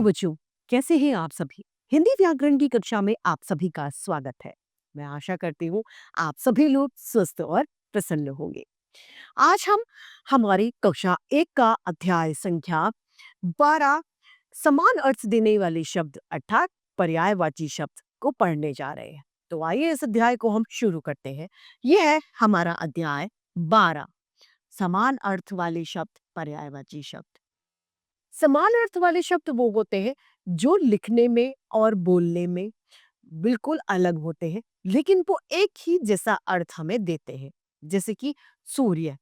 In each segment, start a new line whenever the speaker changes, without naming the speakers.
Hello बच्चों, कैसे हैं आप सभी? हिंदी व्याकरण की कक्षा में आप सभी का स्वागत है। मैं आशा करती हूँ आप सभी लोग स्वस्थ और प्रसन्न होंगे। आज हम हमारी कक्षा 1 का अध्याय संख्या 12 समान अर्थ देने वाले शब्द अर्थात पर्यायवाची शब्द को पढ़ने जा रहे हैं। तो आइए इस अध्याय को हम शुरू करते हैं। यह है हमारा अध्याय 12 समान अर्थ वाले शब्द पर्यायवाची शब्द। समान अर्थ वाले शब्द वो होते हैं जो लिखने में और बोलने में बिल्कुल अलग होते हैं, लेकिन वो एक ही जैसा अर्थ हमें देते हैं। जैसे कि सूर्य,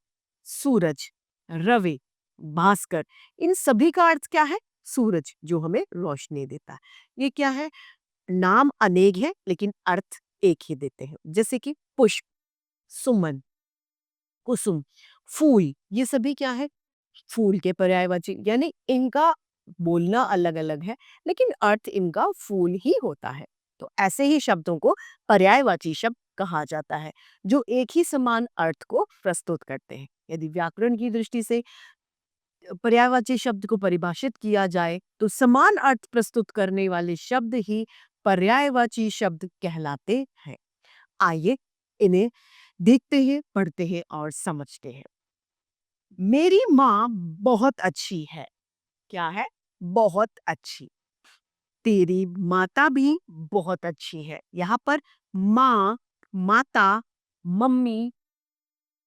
सूरज, रवि, भास्कर, इन सभी का अर्थ क्या है? सूरज जो हमें रोशनी देता है। ये क्या है? नाम अनेक है लेकिन अर्थ एक ही देते हैं। जैसे कि पुष्प, सुमन, कुसुम, फूल, ये सभी क्या है? फूल के पर्यायवाची, यानी इनका बोलना अलग अलग है लेकिन अर्थ इनका फूल ही होता है। तो ऐसे ही शब्दों को पर्यायवाची शब्द कहा जाता है जो एक ही समान अर्थ को प्रस्तुत करते हैं। यदि व्याकरण की दृष्टि से पर्यायवाची शब्द को परिभाषित किया जाए तो समान अर्थ प्रस्तुत करने वाले शब्द ही पर्यायवाची शब्द कहलाते हैं। आइए इन्हें देखते हैं, पढ़ते हैं और समझते हैं। मेरी माँ बहुत अच्छी है। क्या है? बहुत अच्छी। तेरी माता भी बहुत अच्छी है। यहाँ पर माँ, माता, मम्मी,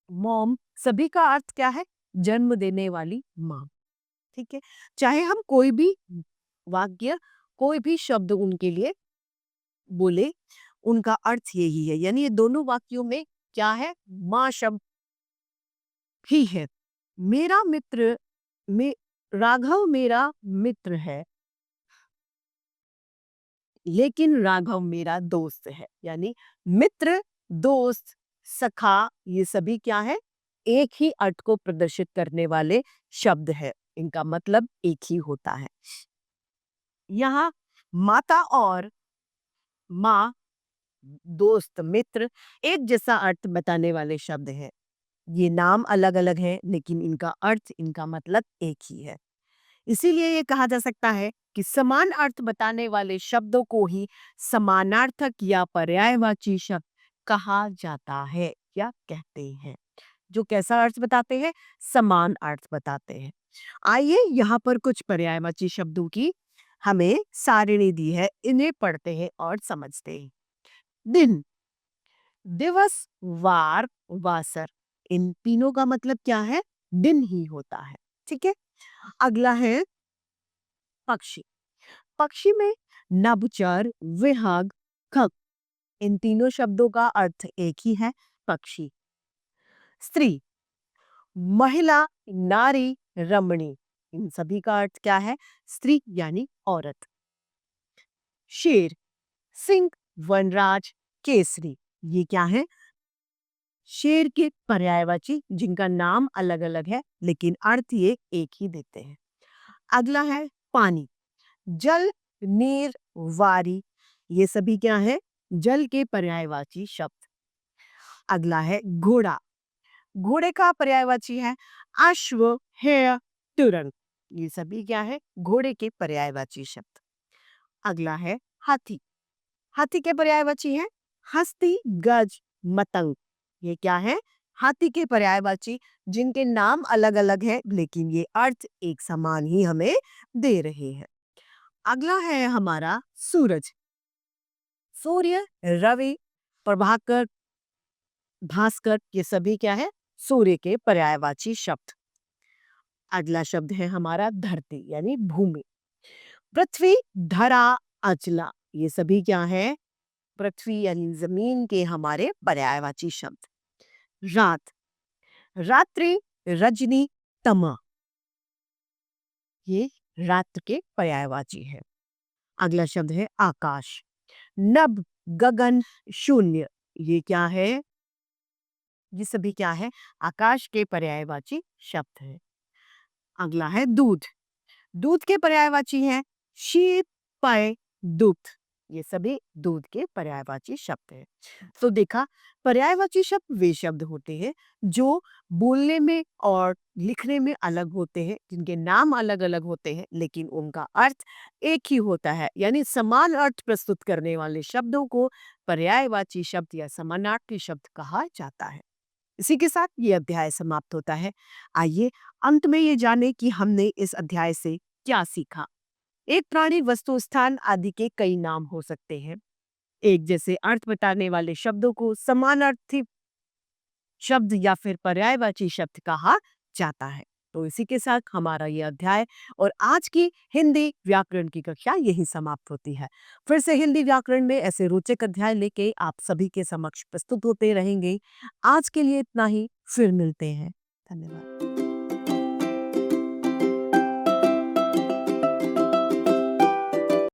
मॉम सभी का अर्थ क्या है? जन्म देने वाली माँ। ठीक है? चाहे हम कोई भी वाक्य, कोई भी शब्द उनके लिए बोले, उनका अर्थ यही है। यानी ये दोनों वाक्यों में क्या है? माँ शब्द ही है। मेरा मित्र में राघव मेरा मित्र है लेकिन राघव मेरा दोस्त है। यानी मित्र, दोस्त, सखा, ये सभी क्या है? एक ही अर्थ को प्रदर्शित करने वाले शब्द है। इनका मतलब एक ही होता है। यहाँ माता और माँ, दोस्त, मित्र एक जैसा अर्थ बताने वाले शब्द हैं। ये नाम अलग अलग हैं लेकिन इनका अर्थ, इनका मतलब एक ही है। इसीलिए ये कहा जा सकता है कि समान अर्थ बताने वाले शब्दों को ही समानार्थक या पर्यायवाची शब्द कहा जाता है या कहते हैं। जो कैसा अर्थ बताते हैं? समान अर्थ बताते हैं। आइए यहाँ पर कुछ पर्यायवाची शब्दों की हमें सारिणी दी है, इन्हें पढ़ते हैं और समझते हैं। दिन, दिवस, वार, वासर, इन तीनों का मतलब क्या है? दिन ही होता है। ठीक है? अगला है पक्षी। पक्षी में नभचर, विहग, खग, इन तीनों शब्दों का अर्थ एक ही है, पक्षी। स्त्री, महिला, नारी, रमणी, इन सभी का अर्थ क्या है? स्त्री यानी औरत। शेर, सिंह, वनराज, केसरी, ये क्या है? शेर के पर्यायवाची जिनका नाम अलग अलग है लेकिन अर्थ ये एक ही देते हैं। अगला है पानी। जल, नीर, वारी, ये सभी क्या है? जल के पर्यायवाची शब्द। अगला है घोड़ा। घोड़े का पर्यायवाची है अश्व, है, तुरंग, ये सभी क्या है? घोड़े के पर्यायवाची शब्द। अगला है हाथी। हाथी के पर्यायवाची है हस्ती, गज, मतंग, ये क्या है? हाथी के पर्यायवाची जिनके नाम अलग अलग है लेकिन ये अर्थ एक समान ही हमें दे रहे हैं। अगला है हमारा सूरज। सूर्य, रवि, प्रभाकर, भास्कर, ये सभी क्या है? सूर्य के पर्यायवाची शब्द। अगला शब्द है हमारा धरती यानी भूमि। पृथ्वी, धरा, अचला, ये सभी क्या है? पृथ्वी यानी जमीन के हमारे पर्यायवाची शब्द। रात, रात्रि, रजनी, तमा, ये रात्र के पर्यायवाची है। अगला शब्द है आकाश। नभ, गगन, शून्य, ये क्या है? ये सभी क्या है? आकाश के पर्यायवाची शब्द है। अगला है दूध। दूध के पर्यायवाची है शीत, पय, दुग्ध, ये सभी दूध के पर्यायवाची शब्द हैं। तो देखा, पर्यायवाची शब्द वे शब्द होते हैं जो बोलने में और लिखने में अलग होते हैं, जिनके नाम अलग अलग होते हैं, लेकिन उनका अर्थ एक ही होता है। यानी समान अर्थ प्रस्तुत करने वाले शब्दों को पर्यायवाची शब्द या समानार्थी शब्द कहा जाता है। इसी के साथ ये अध्याय समाप्त होता है। आइए अंत में ये जाने कि हमने इस अध्याय से क्या सीखा। एक प्राणी, वस्तु, स्थान आदि के कई नाम हो सकते हैं। एक जैसे अर्थ बताने वाले शब्दों को समानार्थी शब्द या फिर पर्यायवाची शब्द कहा जाता है। तो इसी के साथ हमारा ये अध्याय और आज की हिंदी व्याकरण की कक्षा यही समाप्त होती है। फिर से हिंदी व्याकरण में ऐसे रोचक अध्याय लेके आप सभी के समक्ष प्रस्तुत होते रहेंगे। आज के लिए इतना ही, फिर मिलते हैं। धन्यवाद।